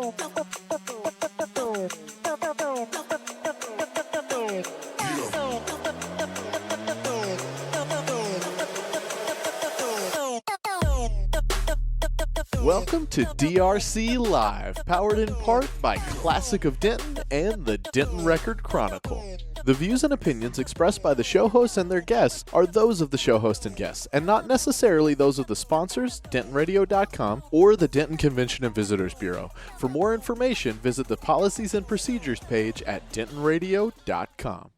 Welcome to DRC Live, powered in part by Classic of Denton and the Denton Record-Chronicle. The views and opinions expressed by the show hosts and their guests are those of the show host and guests, and not necessarily those of the sponsors, DentonRadio.com, or the Denton Convention and Visitors Bureau. For more information, visit the Policies and Procedures page at DentonRadio.com.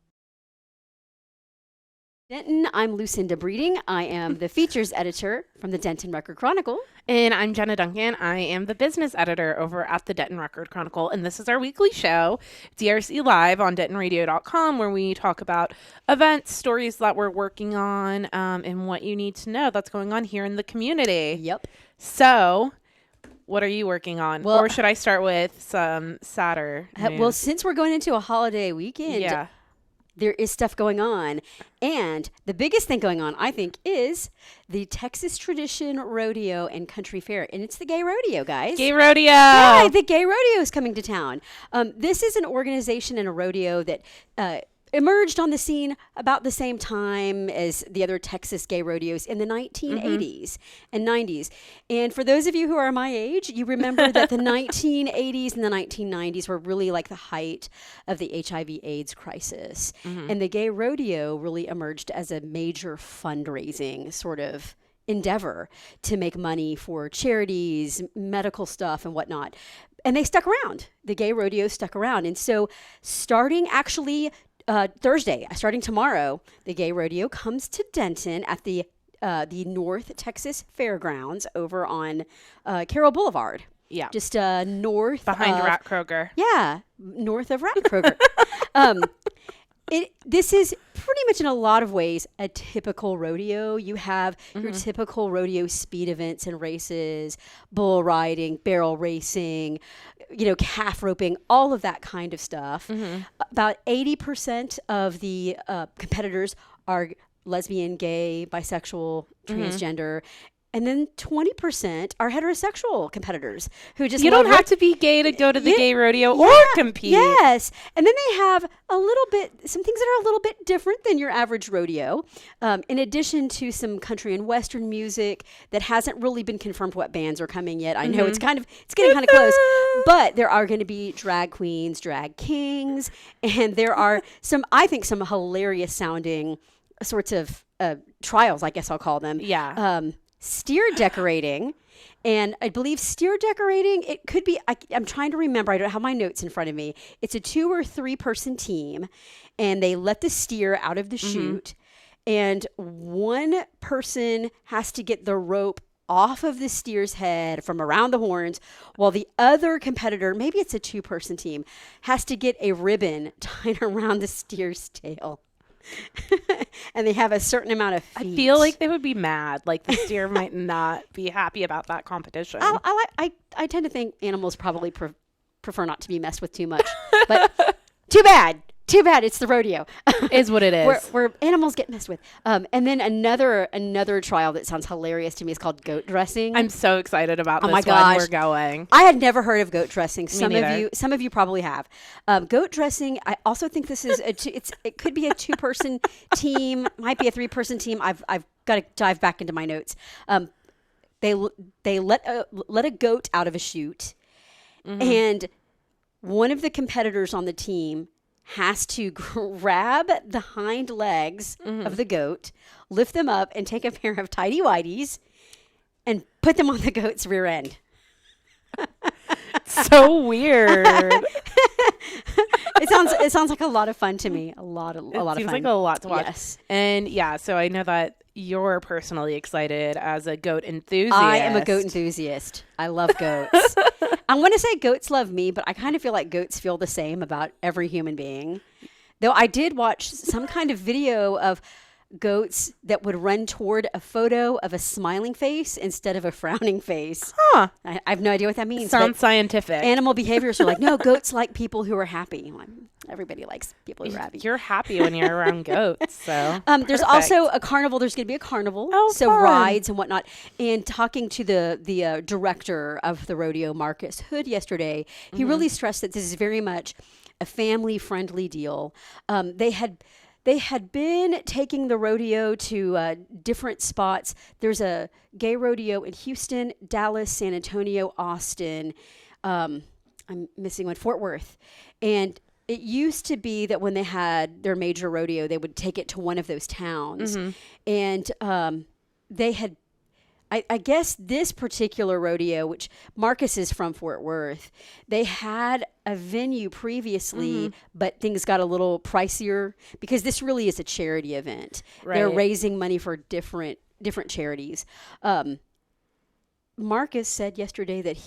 Denton, I'm Lucinda Breeding. I am the features editor from the Denton Record-Chronicle. And I'm Jenna Duncan. I am the business editor over at the Denton Record-Chronicle. And this is our weekly show, DRC Live on DentonRadio.com, where we talk about events, stories that we're working on, and what you need to know that's going on here in the community. Yep. So, what are you working on? Well, or should I start with some sadder news? Well, since we're going into a holiday weekend, there is stuff going on. And the biggest thing going on, I think, is the Texas Tradition Rodeo and Country Fair. And it's the Gay Rodeo, guys. Gay Rodeo! Yeah, the Gay Rodeo is coming to town. This is an organization and a rodeo that emerged on the scene about the same time as the other Texas gay rodeos in the 1980s and 90s. And for those of you who are my age, you remember that the 1980s and the 1990s were really like the height of the HIV/AIDS crisis. And the gay rodeo really emerged as a major fundraising sort of endeavor to make money for charities, medical stuff, and whatnot. And they stuck around. The gay rodeo stuck around. And so starting Thursday, starting tomorrow, the Gay Rodeo comes to Denton at the North Texas Fairgrounds over on Carroll Boulevard. Yeah. Just north behind Rat Kroger. Yeah, north of Rat Kroger. This is pretty much in a lot of ways a typical rodeo. You have your typical rodeo speed events and races, bull riding, barrel racing, calf roping, all of that kind of stuff. About 80% of the competitors are lesbian, gay, bisexual, transgender. And then 20% are heterosexual competitors who just don't have to be gay to go to the gay rodeo or compete. Yes. And then they have some things that are a little bit different than your average rodeo. In addition to some country and western music that hasn't really been confirmed what bands are coming yet. I know it's getting kind of close, but there are going to be drag queens, drag kings, and there are some hilarious sounding sorts of trials, I guess I'll call them. Yeah. Steer decorating, and I believe steer decorating, it could be, I'm trying to remember, I don't have my notes in front of me. It's a 2 or 3 person team, and they let the steer out of the chute, and one person has to get the rope off of the steer's head from around the horns, while the other competitor, maybe it's a 2 person team, has to get a ribbon tied around the steer's tail. And they have a certain amount of feet. I feel like they would be mad. Like the steer might not be happy about that competition. I tend to think animals probably prefer not to be messed with too much. But too bad. It's the rodeo. Is what it is. Where animals get messed with. And then another trial that sounds hilarious to me is called goat dressing. I'm so excited about this my gosh. one. We're going. I had never heard of goat dressing. Some of you probably have. Goat dressing, I also think this is it could be a 2 person team, might be a 3 person team. I've got to dive back into my notes. They let a goat out of a chute, and one of the competitors on the team has to grab the hind legs of the goat, lift them up, and take a pair of tighty-whities and put them on the goat's rear end. So weird. It sounds like a lot of fun to me. A lot of fun. Seems like a lot to watch. Yes. And so I know that you're personally excited as a goat enthusiast. I am a goat enthusiast. I love goats. I want to say goats love me, but I kind of feel like goats feel the same about every human being. Though I did watch some kind of video of goats that would run toward a photo of a smiling face instead of a frowning face. Huh. I have no idea what that means. Sounds but scientific. Animal behaviors are like, no, goats like people who are happy. Well, everybody likes people who are happy. You're happy when you're around goats. So there's also a carnival. There's going to be a carnival. So fun. rides and whatnot. And talking to the director of the rodeo, Marcus Hood, yesterday, he really stressed that this is very much a family-friendly deal. They had been taking the rodeo to different spots. There's a gay rodeo in Houston, Dallas, San Antonio, Austin. I'm missing one, Fort Worth. And it used to be that when they had their major rodeo, they would take it to one of those towns. And they had, I guess this particular rodeo, which Marcus is from Fort Worth, they had a venue previously, but things got a little pricier because this really is a charity event. Right. They're raising money for different charities. Marcus said yesterday that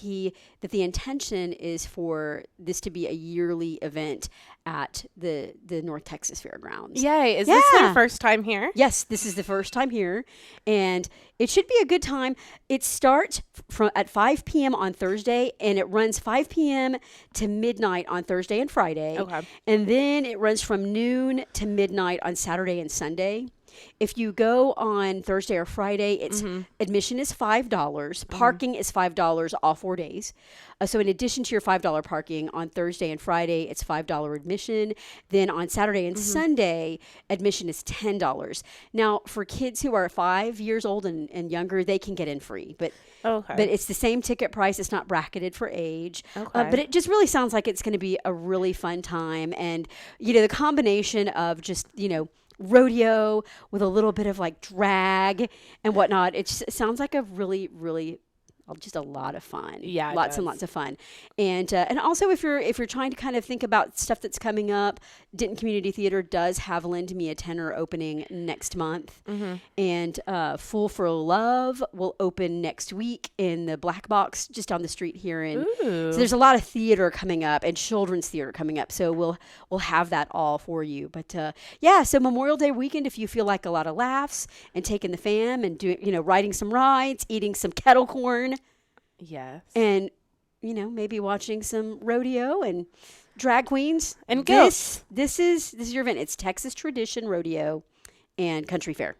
the intention is for this to be a yearly event at the North Texas Fairgrounds. Yay. Is this their first time here? Yes, this is the first time here, and it should be a good time. It starts at 5 p.m. on Thursday, and it runs 5 p.m. to midnight on Thursday and Friday. Okay. And then it runs from noon to midnight on Saturday and Sunday. If you go on Thursday or Friday, it's admission is $5. Parking is $5 all 4 days. So in addition to your $5 parking on Thursday and Friday, it's $5 admission. Then on Saturday and Sunday, admission is $10. Now, for kids who are 5 years old and younger, they can get in free. But it's the same ticket price. It's not bracketed for age. But it just really sounds like it's going to be a really fun time. And, the combination of just, rodeo with a little bit of like drag and whatnot. It sounds like a really, really just a lot of fun. Yeah, lots and lots of fun. And also if you're trying to kind of think about stuff that's coming up, Denton Community Theater does have Lend Me a Tenor opening next month. And Fool for Love will open next week in the Black Box just down the street here. So there's a lot of theater coming up and children's theater coming up. So we'll have that all for you. But so Memorial Day weekend, if you feel like a lot of laughs and taking the fam and doing, riding some rides, eating some kettle corn. Yes. And, maybe watching some rodeo and drag queens. And goats. This is your event. It's Texas Tradition Rodeo and Country Fair.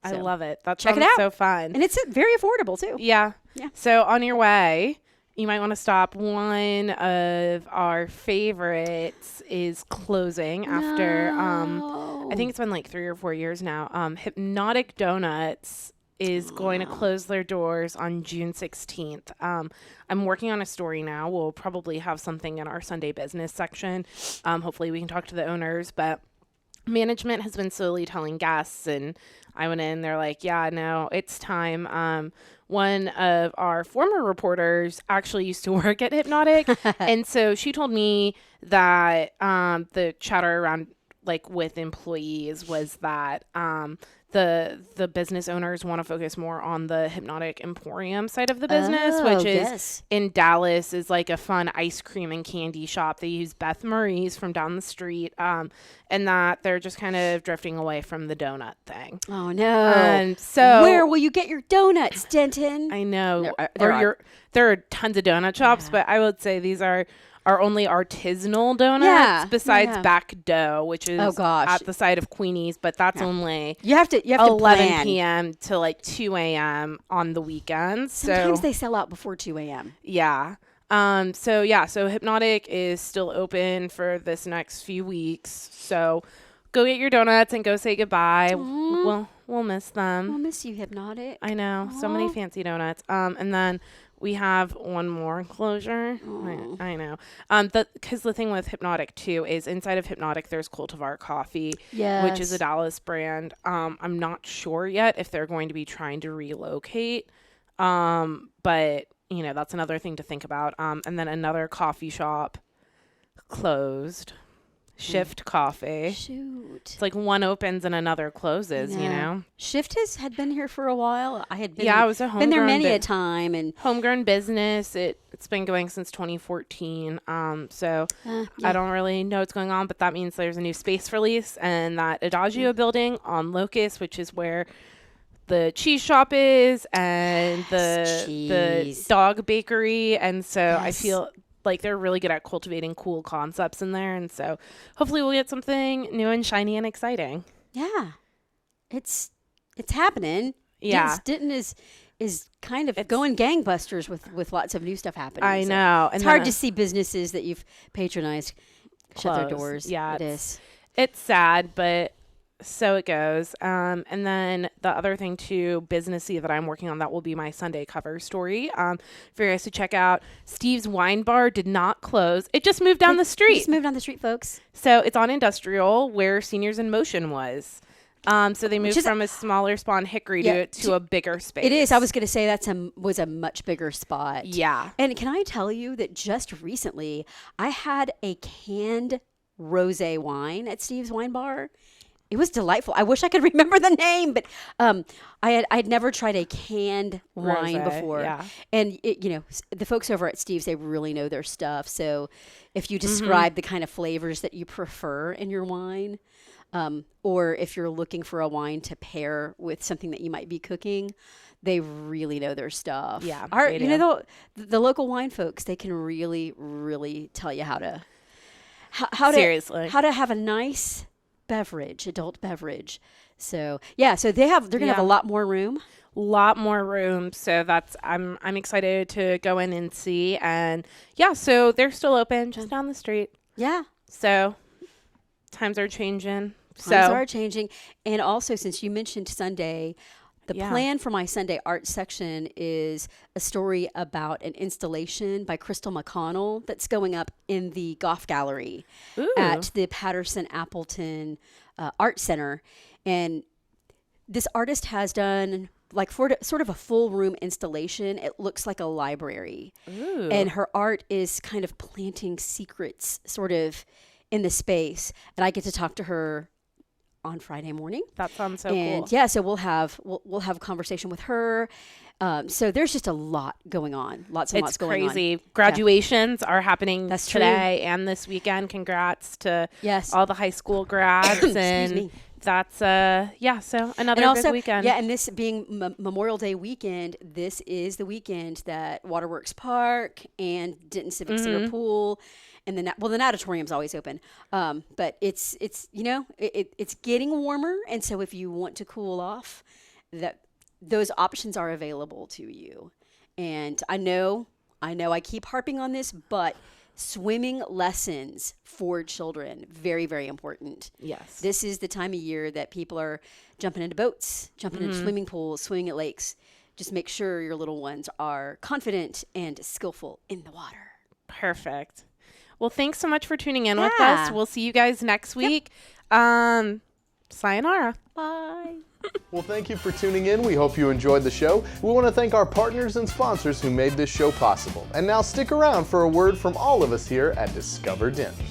I love it. That check sounds it out. So fun. And it's very affordable, too. Yeah. Yeah. So on your way, you might want to stop. One of our favorites is closing after, I think it's been like 3 or 4 years now. Hypnotic Donuts is going to close their doors on June 16th. I'm working on a story now. We'll probably have something in our Sunday business section. Hopefully we can talk to the owners, but management has been slowly telling guests, and I went in, they're like, yeah, no, it's time. One of our former reporters actually used to work at Hypnotic. And so she told me that the chatter around like with employees was that the business owners want to focus more on the Hypnotic Emporium side of the business, which is in Dallas, is like a fun ice cream and candy shop. They use Beth Marie's from down the street, and that they're just kind of drifting away from the donut thing. Oh no! And so where will you get your donuts, Denton? I know There are tons of donut shops, but I would say these are only artisanal donuts besides back dough, which is at the side of Queenie's, but that's only you have to 11 p.m. to like 2 a.m. on the weekends. Sometimes they sell out before 2 a.m. Yeah. So Hypnotic is still open for this next few weeks. So go get your donuts and go say goodbye. We'll miss them. We'll miss you, Hypnotic. I know. So many fancy donuts. And then we have one more closure. I know. Because the thing with Hypnotic, too, is inside of Hypnotic, there's Cultivar Coffee, which is a Dallas brand. I'm not sure yet if they're going to be trying to relocate. But, that's another thing to think about. And then another coffee shop closed. Shift Coffee. Shoot. It's like one opens and another closes, you know? Shift had been here for a while. I had been, Yeah, it was a been there homegrown many a time. And homegrown business. It's been going since 2014. So I don't really know what's going on, but that means there's a new space release, and that Adagio building on Locust, which is where the cheese shop is, and the dog bakery. And so I feel like they're really good at cultivating cool concepts in there. And so hopefully we'll get something new and shiny and exciting. Yeah. It's happening. Yeah. Denton is kind of going gangbusters with lots of new stuff happening. I know. It's hard to see businesses that you've patronized shut their close. doors. Yeah, it is. It's sad, but so it goes. And then the other thing too, businessy, that I'm working on, that will be my Sunday cover story. For you guys to check out, Steve's Wine Bar did not close. It just moved down the street. Just moved down the street, folks. So it's on Industrial, where Seniors in Motion was. So they moved from a smaller spot in Hickory to a bigger space. It is. I was going to say was a much bigger spot. Yeah. And can I tell you that just recently I had a canned rosé wine at Steve's Wine Bar. It was delightful. I wish I could remember the name, but I'd never tried a canned wine before. Yeah. And the folks over at Steve's, they really know their stuff. So if you describe the kind of flavors that you prefer in your wine, or if you're looking for a wine to pair with something that you might be cooking, they really know their stuff. Yeah, the local wine folks, they can really, really tell you how to Seriously. how to have a nice adult beverage. So they're gonna have a lot more room. So I'm excited to go in and see. And so they're still open just down the street. Yeah. So times are changing. And also, since you mentioned Sunday, the plan for my Sunday art section is a story about an installation by Crystal McConnell that's going up in the Goff Gallery at the Patterson Appleton Art Center. And this artist has done sort of a full room installation. It looks like a library. Ooh. And her art is kind of planting secrets sort of in the space. And I get to talk to her on Friday morning. That sounds so cool. Yeah, so we'll have a conversation with her. So there's just a lot going on. Lots going on. It's crazy. Graduations are happening today and this weekend. Congrats to all the high school grads. Excuse me. That's so another big weekend. Yeah, and this being Memorial Day weekend, this is the weekend that Waterworks Park and Denton Civic Center Pool and the natatorium's always open. But it's getting warmer, and so if you want to cool off, those options are available to you. And I know I keep harping on this, but swimming lessons for children, very, very important. Yes. This is the time of year that people are jumping into boats, jumping into swimming pools, swimming at lakes. Just make sure your little ones are confident and skillful in the water. Perfect. Well, thanks so much for tuning in with us. We'll see you guys next week. Sayonara. Bye. Well, thank you for tuning in. We hope you enjoyed the show. We want to thank our partners and sponsors who made this show possible. And now stick around for a word from all of us here at Discover Denton.